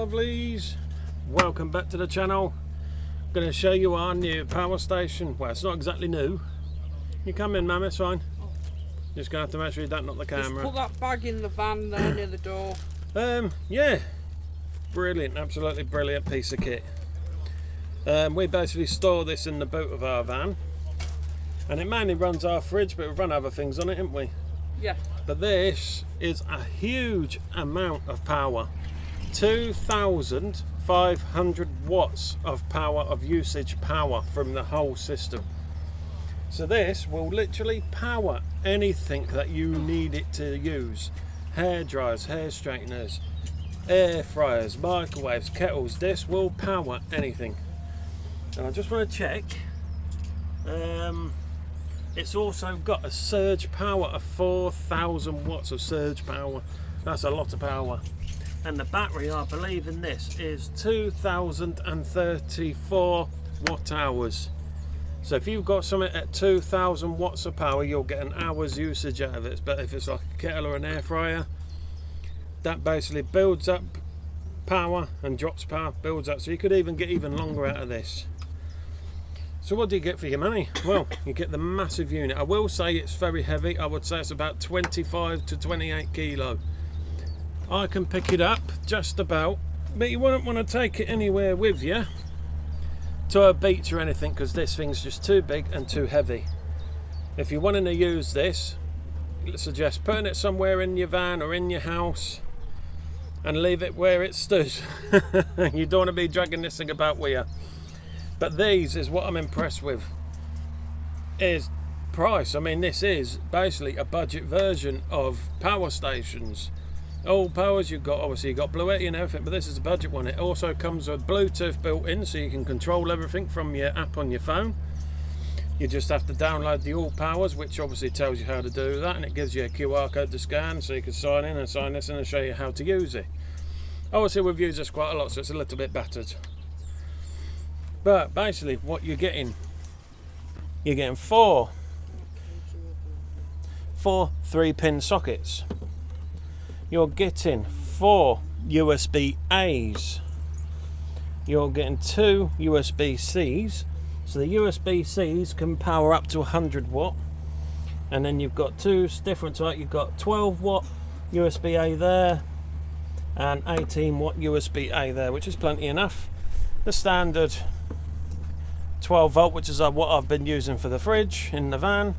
lovelies, welcome back to the channel. I'm going to show you our new power station. Well, it's not exactly new. You come in, ma'am, it's fine. Just going to have to make sure you don't knock the camera. Just put that bag in the van there near the door. Yeah, brilliant, absolutely brilliant piece of kit. We basically store this in the boot of our van, and it mainly runs our fridge, but we run other things on it, haven't we? Yeah. But this is a huge amount of power. 2,500 watts of power, of usage power from the whole system. So this will literally power anything that you need it to use. Hair dryers, hair straighteners, air fryers, microwaves, kettles. This will power anything. And I just want to check. It's also got a surge power of 4,000 watts of surge power. That's a lot of power. And the battery, I believe, in this is 2,034 watt hours. So if you've got something at 2,000 watts of power, you'll get an hour's usage out of it. But if it's like a kettle or an air fryer, that basically builds up power and drops power, builds up. So you could even get even longer out of this. So what do you get for your money? Well, you get the massive unit. I will say it's very heavy. I would say it's about 25 to 28 kilo. I can pick it up just about, but you wouldn't want to take it anywhere with you to a beach or anything, because this thing's just too big and too heavy. If you're wanting to use this, I suggest putting it somewhere in your van or in your house and leave it where it stood. You don't want to be dragging this thing about with you. But these is what I'm impressed with, is price. I mean, this is basically a budget version of power stations. Allpowers, you've got Bluetti and everything, but this is a budget one. It also comes with Bluetooth built in, so you can control everything from your app on your phone. You just have to download the Allpowers, which obviously tells you how to do that, and it gives you a QR code to scan, so you can sign in and sign this in and show you how to use it. Obviously we've used this quite a lot, so it's a little bit battered. But basically what you're getting four 3-pin sockets. You're getting 4 USB-A's. You're getting 2 USB-C's. So the USB-C's can power up to 100 watt. And then you've got 2 different types. You've got 12 watt USB-A there and 18 watt USB-A there, which is plenty enough. The standard 12 volt, which is what I've been using for the fridge in the van.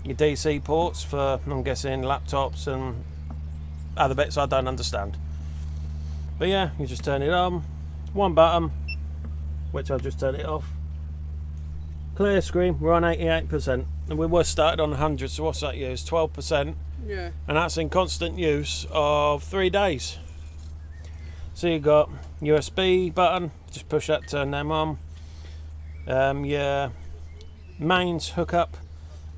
Your DC ports for, I'm guessing, laptops and other bits I don't understand. But yeah, you just turn it on, one button, which I've just turned it off. Clear screen, we're on 88%, and we were started on 100, so what's that use? 12%. Yeah. And that's in constant use of 3 days. So you got USB button, just push that, turn them on. Your mains hookup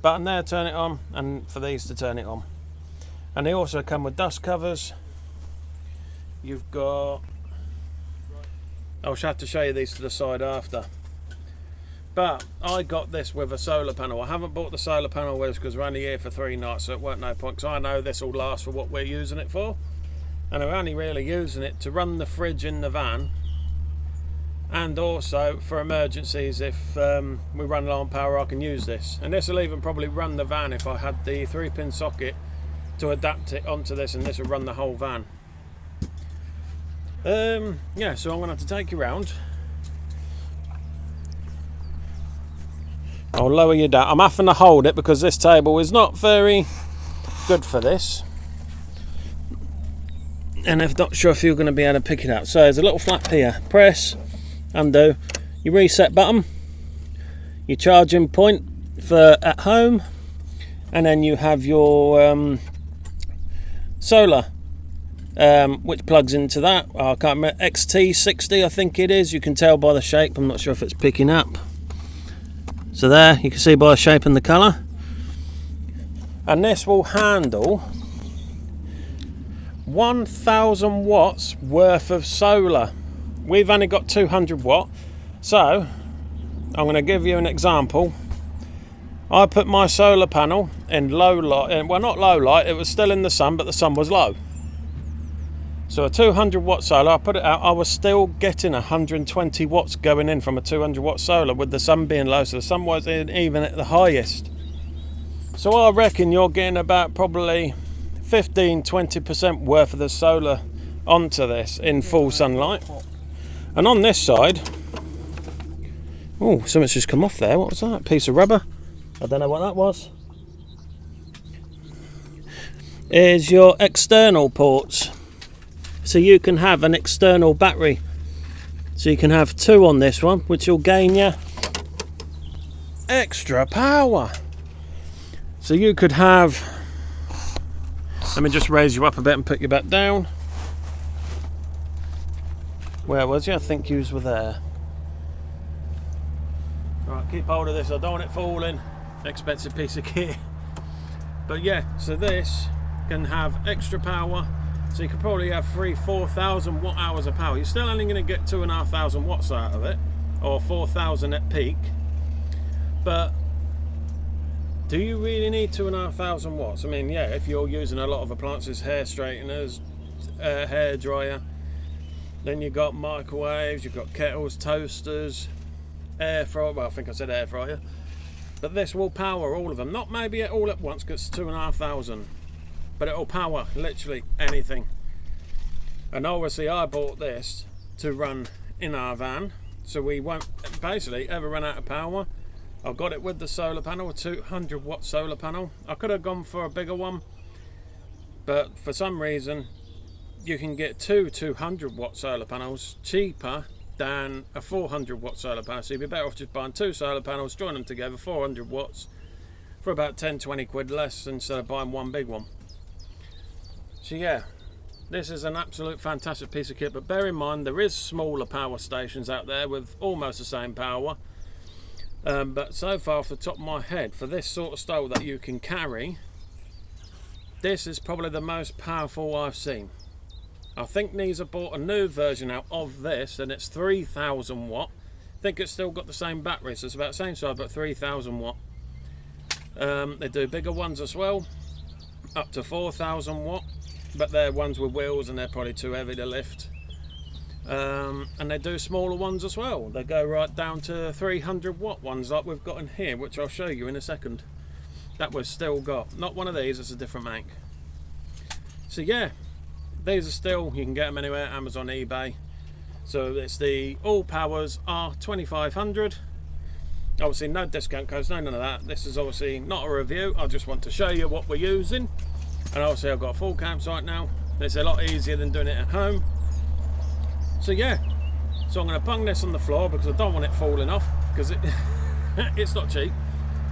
button there, turn it on, and for these to turn it on. And they also come with dust covers. You've got, I'll have to show you these to the side after. But I got this with a solar panel. I haven't bought the solar panel with us because we're only here for 3 nights, so it weren't no point, because I know this will last for what we're using it for. And we're only really using it to run the fridge in the van, and also for emergencies. If we run low on power, I can use this. And this will even probably run the van if I had the 3-pin socket to adapt it onto this, and this will run the whole van. Yeah, so I'm going to have to take you around. I'll lower you down. I'm having to hold it because this table is not very good for this. And I'm not sure if you're going to be able to pick it up. So there's a little flap here. Press, undo, your reset button, your charging point for at home, and then you have your solar, which plugs into that. I can't remember, XT60 I think it is. You can tell by the shape. I'm not sure if it's picking up. So there, you can see by the shape and the colour. And this will handle 1,000 watts worth of solar. We've only got 200 watt, so I'm going to give you an example. I put my solar panel in low light, well, not low light, it was still in the sun, but the sun was low. So a 200 watt solar, I put it out, I was still getting 120 watts going in from a 200 watt solar with the sun being low, so the sun wasn't even at the highest. So I reckon you're getting about probably 15-20% worth of the solar onto this in full sunlight. And on this side, oh, something's just come off there. What was that? Piece of rubber? I don't know what that was. Is your external ports. So you can have an external battery. So you can have 2 on this one, which will gain you extra power. So you could have, let me just raise you up a bit and put you back down. Where was you? I think you were there. Right, keep hold of this, I don't want it falling. Expensive piece of kit. But yeah, so this can have extra power. So you could probably have 3,000-4,000 watt hours of power. You're still only going to get 2,500 watts out of it, or 4,000 at peak. But do you really need 2,500 watts? I mean, yeah, if you're using a lot of appliances, hair straighteners, hair dryer, then you've got microwaves, you've got kettles, toasters, air fryer. Well, I think I said air fryer. But this will power all of them. Not maybe all at once, because it's 2,500. But it'll power literally anything. And obviously I bought this to run in our van, so we won't basically ever run out of power. I've got it with the solar panel, a 200 watt solar panel. I could have gone for a bigger one, but for some reason you can get 200 watt solar panels cheaper than a 400 watt solar panel. So you'd be better off just buying 2 solar panels, join them together, 400 watts, for about 10-20 quid less instead of buying one big one. So yeah, this is an absolute fantastic piece of kit, but bear in mind there is smaller power stations out there with almost the same power. But so far off the top of my head, for this sort of style that you can carry, this is probably the most powerful I've seen. I think Nisa bought a new version out of this and it's 3,000 watt. I think it's still got the same battery, so it's about the same size but 3,000 watt. They do bigger ones as well, up to 4,000 watt. But they're ones with wheels and they're probably too heavy to lift. And they do smaller ones as well. They go right down to 300 watt ones like we've got in here, which I'll show you in a second. That we've still got. Not one of these, it's a different make. So yeah, these are still, you can get them anywhere, Amazon, eBay. So it's the Allpowers R2500. Obviously no discount codes, no none of that. This is obviously not a review, I just want to show you what we're using. And obviously I've got a full campsite now. It's a lot easier than doing it at home. So yeah, so I'm going to bung this on the floor because I don't want it falling off, because it's not cheap.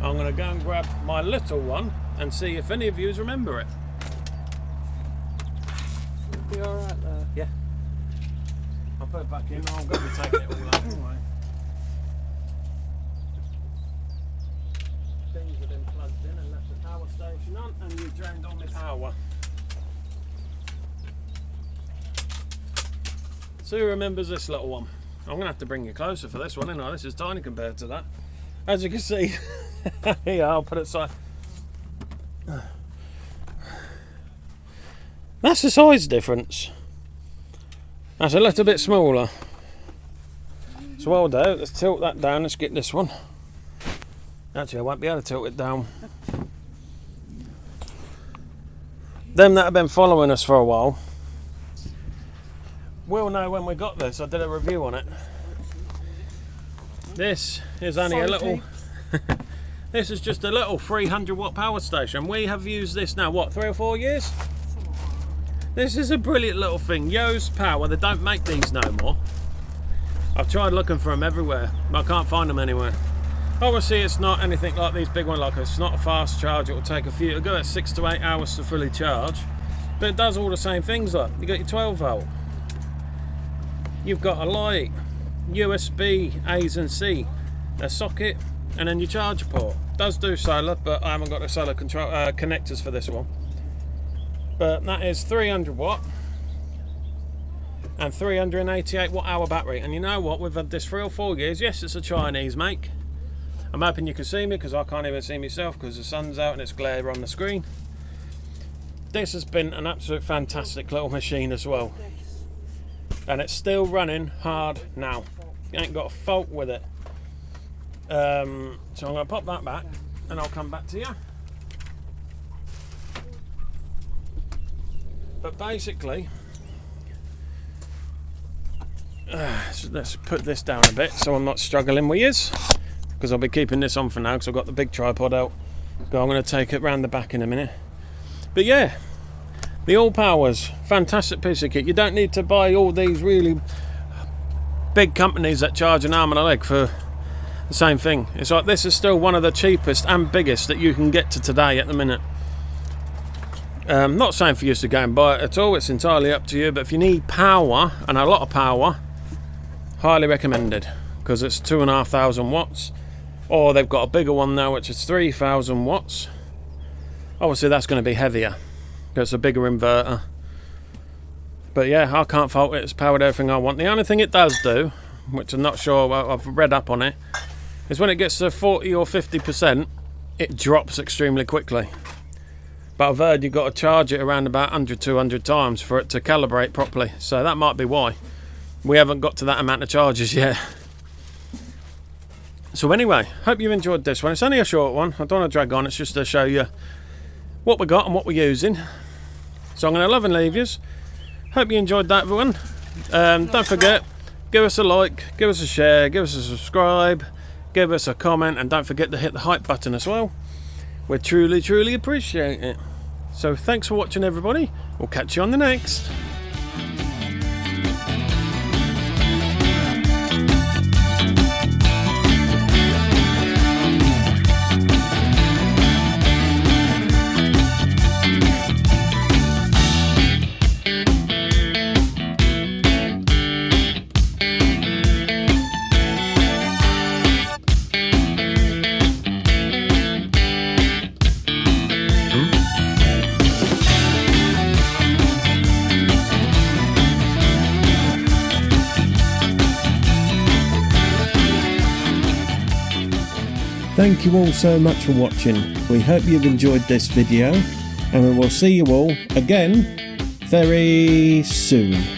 I'm going to go and grab my little one and see if any of you remember it. Be alright there? Yeah. I'll put it back in, I'm going to be taking it all out anyway. Things have been plugged in and left the power station on, and you drained on the power. So who remembers this little one? I'm going to have to bring you closer for this one, ain't I? This is tiny compared to that. As you can see, yeah, I'll put it aside. That's the size difference. That's a little bit smaller. So what I'll do, let's tilt that down, let's get this one. Actually, I won't be able to tilt it down. Them that have been following us for a while will know when we got this. I did a review on it. This is only a little this is just a little 300 watt power station. We have used this now, what, 3 or 4 years? This is a brilliant little thing. Yoast Power, they don't make these no more. I've tried looking for them everywhere, but I can't find them anywhere. Obviously it's not anything like these big ones, like it's not a fast charge. It will take it'll go at 6 to 8 hours to fully charge, but it does all the same things. Like you got your 12 volt, you've got a light, USB A's and C, a socket, and then your charge port. It does do solar, but I haven't got the solar control connectors for this one. But that is 300 watt and 388 watt hour battery. And you know what, we've had this 3 or 4 years. Yes, it's a Chinese make. I'm hoping you can see me because I can't even see myself because the sun's out and it's glare on the screen. this has been an absolute fantastic little machine as well, and it's still running hard now. You ain't got a fault with it. So I'm going to pop that back and I'll come back to you. But basically, so let's put this down a bit so I'm not struggling with yours, because I'll be keeping this on for now because I've got the big tripod out. So I'm going to take it round the back in a minute. But yeah, the Allpowers, fantastic piece of kit. You don't need to buy all these really big companies that charge an arm and a leg for the same thing. It's like this is still one of the cheapest and biggest that you can get to today at the minute. Not saying for you to go and buy it at all, it's entirely up to you, but if you need power, and a lot of power, highly recommended, because it's 2,500 watts, or they've got a bigger one now which is 3,000 watts. Obviously that's going to be heavier, it's a bigger inverter. But yeah, I can't fault it, it's powered everything I want. The only thing it does do, which I'm not sure, I've read up on it, is when it gets to 40 or 50%, it drops extremely quickly. But I've heard you've got to charge it around about 100-200 times for it to calibrate properly, so that might be why. We haven't got to that amount of charges yet. So anyway, hope you enjoyed this one. It's only a short one, I don't want to drag on, it's just to show you what we got and what we're using. So I'm going to love and leave yous. Hope you enjoyed that one. Don't forget, give us a like, give us a share, give us a subscribe, give us a comment, and don't forget to hit the hype button as well. We truly appreciate it. So thanks for watching everybody, we'll catch you on the next. Thank you all so much for watching. We hope you've enjoyed this video, and we will see you all again very soon.